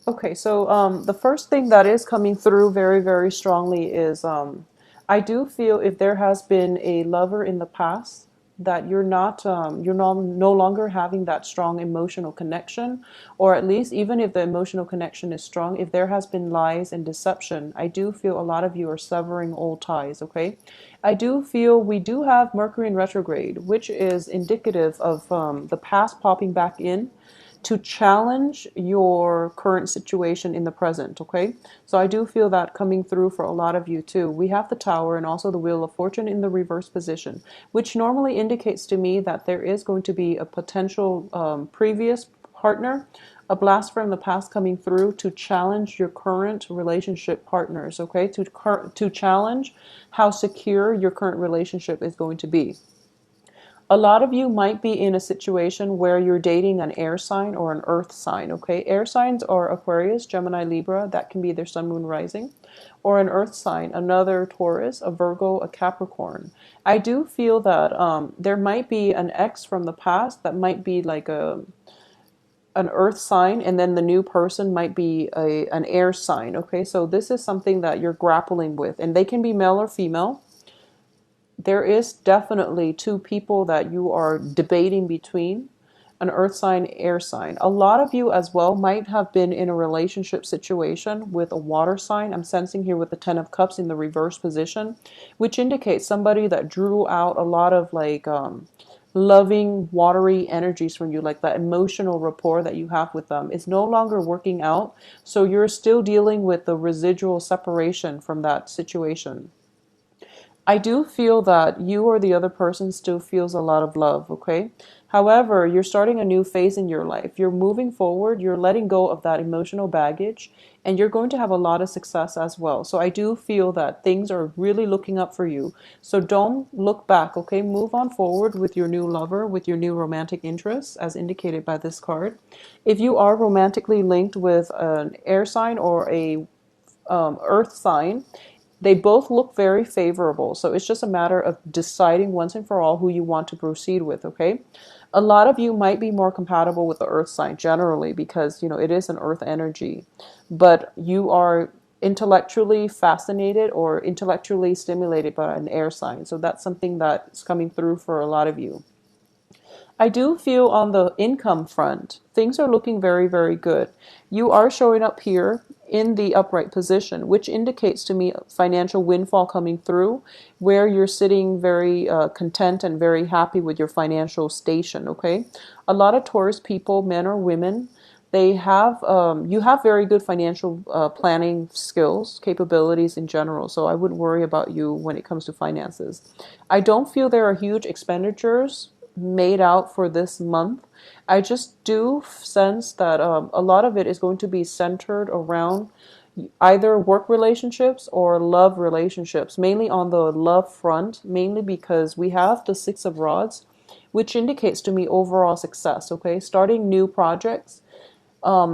Okay, so the first thing that is coming through very, very strongly is I do feel if there has been a lover in the past that you're no longer having that strong emotional connection, or at least even if the emotional connection is strong, if there has been lies and deception, I do feel a lot of you are severing old ties, okay? I do feel we do have Mercury in retrograde, which is indicative of the past popping back in to challenge your current situation in the present, okay? So I do feel that coming through for a lot of you too. We have the Tower and also the Wheel of Fortune in the reverse position, which normally indicates to me that there is going to be a potential previous partner, a blast from the past coming through to challenge your current relationship partners, okay? To challenge how secure your current relationship is going to be. A lot of you might be in a situation where you're dating an air sign or an earth sign, okay? Air signs are Aquarius, Gemini, Libra, that can be their sun, moon, rising, or an earth sign, another Taurus, a Virgo, a Capricorn. I do feel that there might be an ex from the past that might be like an earth sign, and then the new person might be an air sign, okay? So this is something that you're grappling with, and they can be male or female. There is definitely two people that you are debating between, an earth sign, air sign. A lot of you as well might have been in a relationship situation with a water sign. I'm sensing here with the 10 of cups in the reverse position, which indicates somebody that drew out a lot of like loving watery energies from you, like that emotional rapport that you have with them is no longer working out. So you're still dealing with the residual separation from that situation. I do feel that you or the other person still feels a lot of love, okay? However, you're starting a new phase in your life. You're moving forward, you're letting go of that emotional baggage, and you're going to have a lot of success as well. So I do feel that things are really looking up for you. So don't look back, okay? Move on forward with your new lover, with your new romantic interests, as indicated by this card. If you are romantically linked with an air sign or a earth sign, they both look very favorable. So it's just a matter of deciding once and for all who you want to proceed with, okay? A lot of you might be more compatible with the earth sign generally because, it is an earth energy, but you are intellectually fascinated or intellectually stimulated by an air sign. So that's something that's coming through for a lot of you. I do feel on the income front, things are looking very, very good. You are showing up here in the upright position, which indicates to me financial windfall coming through, where you're sitting very content and very happy with your financial station, okay? A lot of Taurus people, men or women, you have very good financial planning skills, capabilities in general. So I wouldn't worry about you when it comes to finances. I don't feel there are huge expenditures made out for this month. I just do sense that a lot of it is going to be centered around either work relationships or love relationships, mainly on the love front, mainly because we have the Six of Rods, which indicates to me overall success, okay? Starting new projects,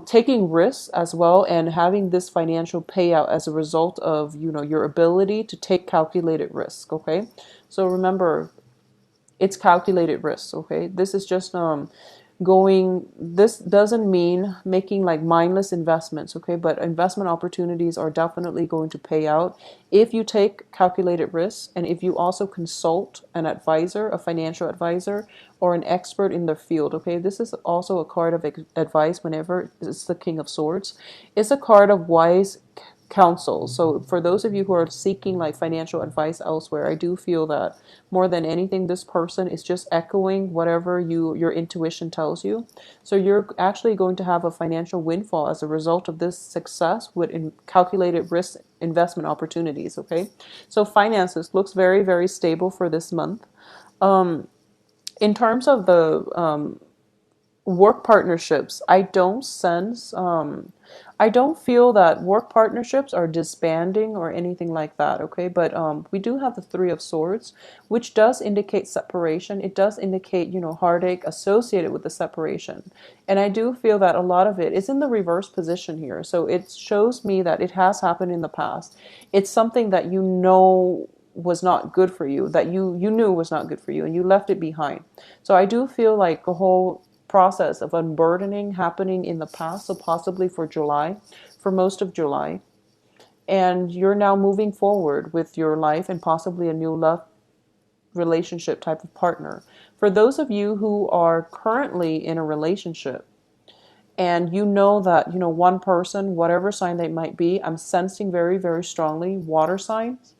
taking risks as well, and having this financial payout as a result of, your ability to take calculated risk, okay? So remember, it's calculated risks, okay? This is just this doesn't mean making like mindless investments, okay? But investment opportunities are definitely going to pay out if you take calculated risks and if you also consult an advisor, a financial advisor, or an expert in the field, okay? This is also a card of advice whenever it's the King of Swords. It's a card of wise counsel. So for those of you who are seeking like financial advice elsewhere, I do feel that more than anything, this person is just echoing whatever your intuition tells you. So you're actually going to have a financial windfall as a result of this success with calculated risk investment opportunities, okay? So finances looks very, very stable for this month. In terms of the work partnerships, I don't feel that work partnerships are disbanding or anything like that, okay? But we do have the Three of Swords, which does indicate separation. It does indicate, heartache associated with the separation. And I do feel that a lot of it is in the reverse position here. So it shows me that it has happened in the past. It's something that was not good for you, that you knew was not good for you, and you left it behind. So I do feel like the whole process of unburdening happening in the past, so possibly for July, for most of July. And you're now moving forward with your life and possibly a new love relationship type of partner. For those of you who are currently in a relationship, and you know that, one person, whatever sign they might be, I'm sensing very, very strongly water signs,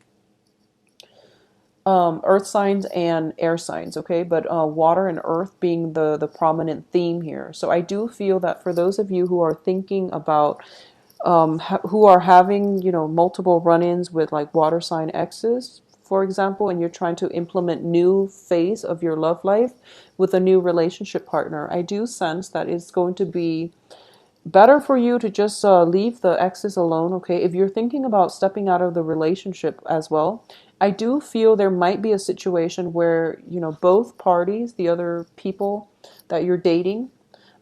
earth signs and air signs, okay? But water and earth being the prominent theme here. So I do feel that for those of you who are thinking about, who are having, multiple run-ins with like water sign exes, for example, and you're trying to implement new phase of your love life with a new relationship partner, I do sense that it's going to be better for you to just leave the exes alone, okay? If you're thinking about stepping out of the relationship as well, I do feel there might be a situation where, both parties, the other people that you're dating,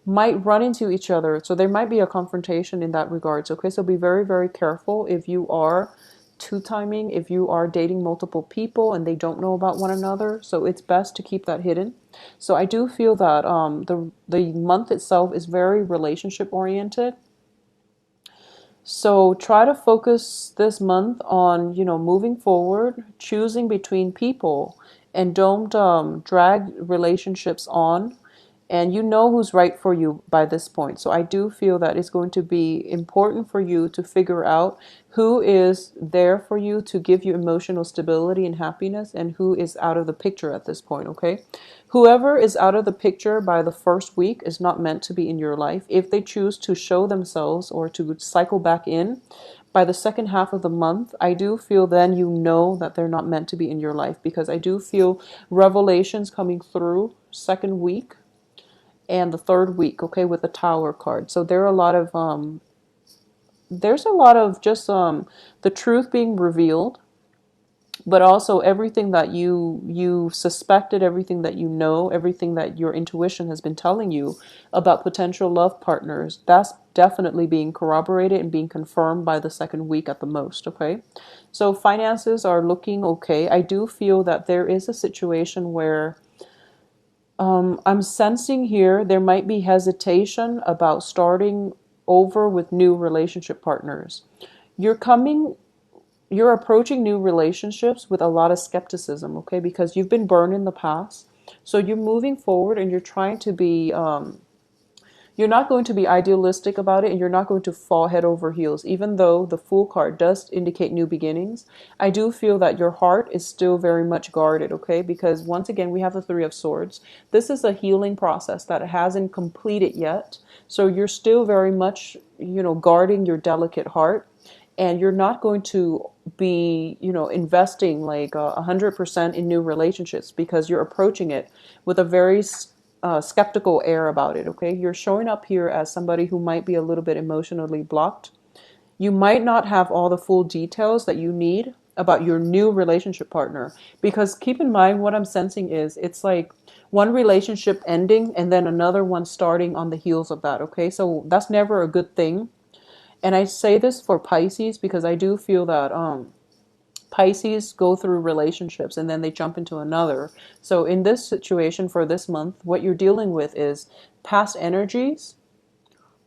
might run into each other. So there might be a confrontation in that regards, okay? So be very, very careful if you are two-timing, if you are dating multiple people and they don't know about one another. So it's best to keep that hidden. So I do feel that the month itself is very relationship oriented. So try to focus this month on, moving forward, choosing between people, and don't drag relationships on. And you know who's right for you by this point. So I do feel that it's going to be important for you to figure out who is there for you to give you emotional stability and happiness, and who is out of the picture at this point, okay? Whoever is out of the picture by the first week is not meant to be in your life. If they choose to show themselves or to cycle back in by the second half of the month, I do feel then you know that they're not meant to be in your life, because I do feel revelations coming through second week and the third week, okay, with the Tower card. So there are a lot of there's a lot of just the truth being revealed, but also everything that you suspected, everything that you know, everything that your intuition has been telling you about potential love partners, that's definitely being corroborated and being confirmed by the second week at the most, okay? So finances are looking okay. I do feel that there is a situation where I'm sensing here there might be hesitation about starting over with new relationship partners. You're coming, you're approaching new relationships with a lot of skepticism, okay? Because you've been burned in the past. So you're moving forward and you're trying to be you're not going to be idealistic about it, and you're not going to fall head over heels. Even though the Fool card does indicate new beginnings, I do feel that your heart is still very much guarded, okay? Because once again, we have the Three of Swords. This is a healing process that hasn't completed yet. So you're still very much, guarding your delicate heart. And you're not going to be, investing like 100% in new relationships, because you're approaching it with a very skeptical air about it, okay? You're showing up here as somebody who might be a little bit emotionally blocked. You might not have all the full details that you need about your new relationship partner, because keep in mind what I'm sensing is it's like one relationship ending and then another one starting on the heels of that, okay? So that's never a good thing. And I say this for Pisces because I do feel that Pisces go through relationships and then they jump into another. So in this situation for this month, what you're dealing with is past energies,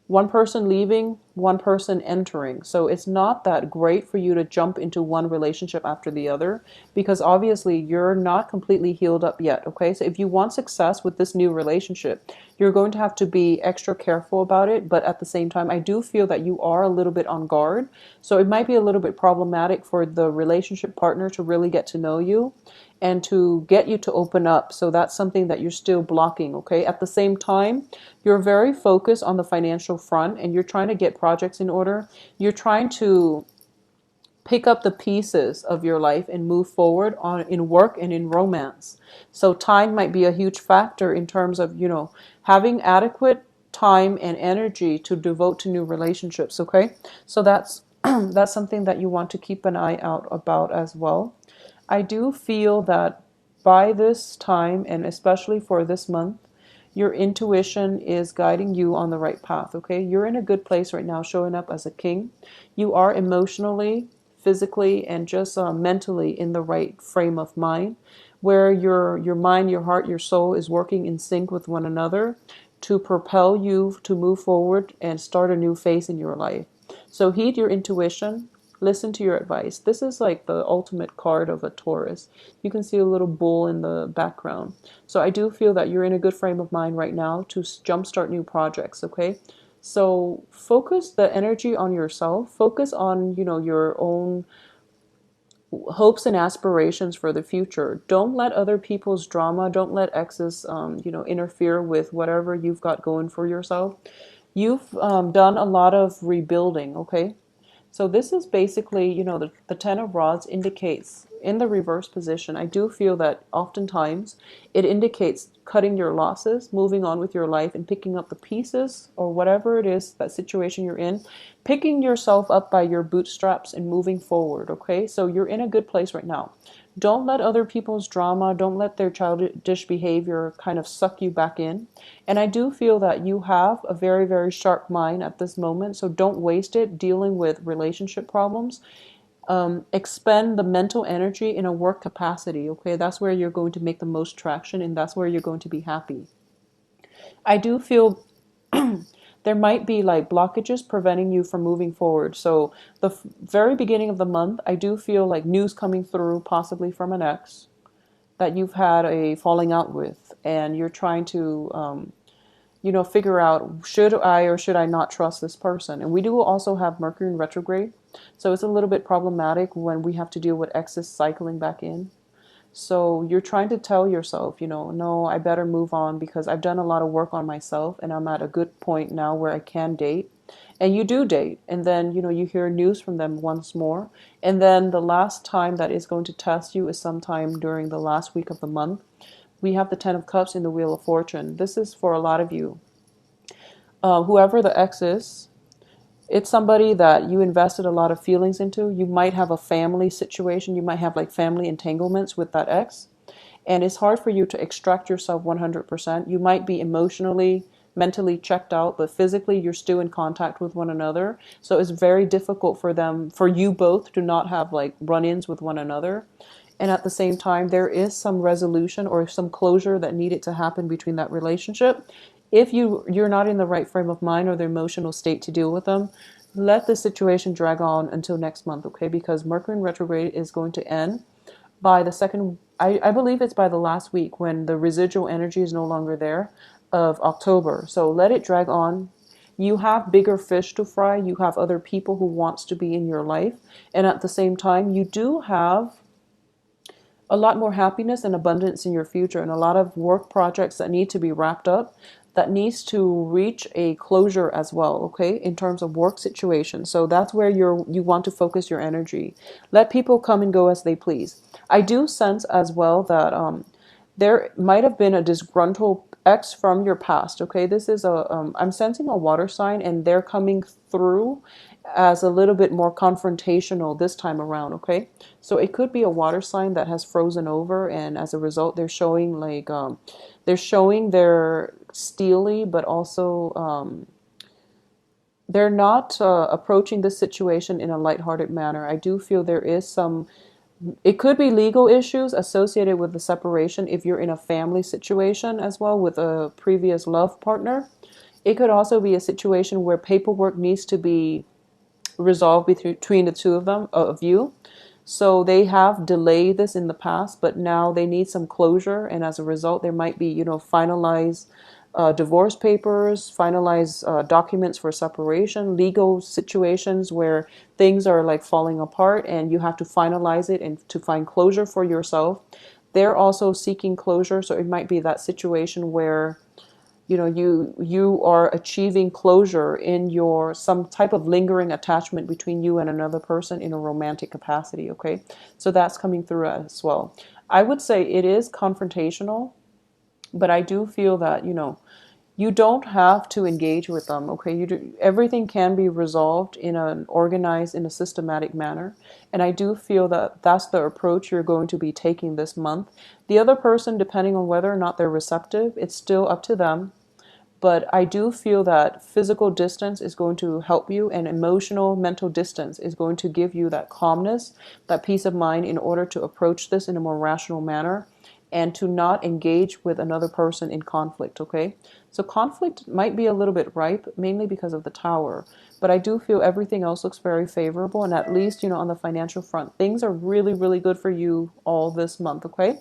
one person leaving, one person entering. So it's not that great for you to jump into one relationship after the other, because obviously you're not completely healed up yet, okay? So if you want success with this new relationship, you're going to have to be extra careful about it. But at the same time, I do feel that you are a little bit on guard. So it might be a little bit problematic for the relationship partner to really get to know you and to get you to open up. So that's something that you're still blocking, okay? At the same time, you're very focused on the financial front and you're trying to get projects in order. You're trying to pick up the pieces of your life and move forward on in work and in romance. So time might be a huge factor in terms of, having adequate time and energy to devote to new relationships, okay? So that's that's something that you want to keep an eye out about as well. I do feel that by this time, and especially for this month, your intuition is guiding you on the right path, okay? You're in a good place right now, showing up as a king. You are emotionally, physically, and just mentally in the right frame of mind, where your mind, your heart, your soul is working in sync with one another. to propel you to move forward and start a new phase in your life. So heed your intuition, listen to your advice. This is like the ultimate card of a Taurus. You can see a little bull in the background. So I do feel that you're in a good frame of mind right now to jumpstart new projects, okay? So focus the energy on yourself. Focus on, your own hopes and aspirations for the future. Don't let other people's drama, don't let exes, interfere with whatever you've got going for yourself. You've done a lot of rebuilding, okay? So this is basically, the Ten of Rods indicates in the reverse position. I do feel that oftentimes it indicates cutting your losses, moving on with your life, and picking up the pieces or whatever it is, that situation you're in, picking yourself up by your bootstraps and moving forward, okay? So you're in a good place right now. Don't let other people's drama, don't let their childish behavior kind of suck you back in. And I do feel that you have a very, very sharp mind at this moment. So don't waste it dealing with relationship problems. Expend the mental energy in a work capacity. Okay, that's where you're going to make the most traction, and that's where you're going to be happy. I do feel there might be like blockages preventing you from moving forward. So the very beginning of the month, I do feel like news coming through, possibly from an ex that you've had a falling out with, and you're trying to figure out, should I or should I not trust this person? And we do also have Mercury in retrograde, so it's a little bit problematic when we have to deal with exes cycling back in. So you're trying to tell yourself, no, I better move on because I've done a lot of work on myself and I'm at a good point now where I can date. And you do date, and then, you hear news from them once more. And then the last time that is going to test you is sometime during the last week of the month. We have the Ten of Cups in the Wheel of Fortune. This is for a lot of you. Whoever the ex is, it's somebody that you invested a lot of feelings into. You might have a family situation. You might have like family entanglements with that ex. And it's hard for you to extract yourself 100%. You might be emotionally, mentally checked out, but physically you're still in contact with one another. So it's very difficult for you both to not have like run-ins with one another. And at the same time, there is some resolution or some closure that needed to happen between that relationship. If you're not in the right frame of mind or the emotional state to deal with them, let the situation drag on until next month, okay? Because Mercury in retrograde is going to end by the second, I believe it's by the last week when the residual energy is no longer there of October. So let it drag on. You have bigger fish to fry. You have other people who wants to be in your life. And at the same time, you do have a lot more happiness and abundance in your future, and a lot of work projects that need to be wrapped up, that needs to reach a closure as well, okay, in terms of work situations. So that's where you want to focus your energy. Let people come and go as they please. I do sense as well that there might have been a disgruntled ex from your past, okay? This is I'm sensing a water sign, and they're coming through as a little bit more confrontational this time around, okay? So it could be a water sign that has frozen over, and as a result, they're showing like they're showing their steely, but also they're not approaching this situation in a lighthearted manner. I do feel there is some. It could be legal issues associated with the separation if you're in a family situation as well with a previous love partner. It could also be a situation where paperwork needs to be resolved between the two of them, of you. So they have delayed this in the past, but now they need some closure, and as a result, there might be, finalize divorce papers, finalize documents for separation, legal situations where things are like falling apart, and you have to finalize it and to find closure for yourself. They're also seeking closure, so it might be that situation where you are achieving closure in your some type of lingering attachment between you and another person in a romantic capacity, okay? So that's coming through as well. I would say it is confrontational, but I do feel that you don't have to engage with them, okay? Everything can be resolved in an organized, in a systematic manner, and I do feel that that's the approach you're going to be taking this month. The other person, depending on whether or not they're receptive, it's still up to them. But I do feel that physical distance is going to help you, and emotional, mental distance is going to give you that calmness, that peace of mind in order to approach this in a more rational manner and to not engage with another person in conflict, okay? So conflict might be a little bit ripe, mainly because of the Tower. But I do feel everything else looks very favorable. And at least, on the financial front, things are really, really good for you all this month, okay?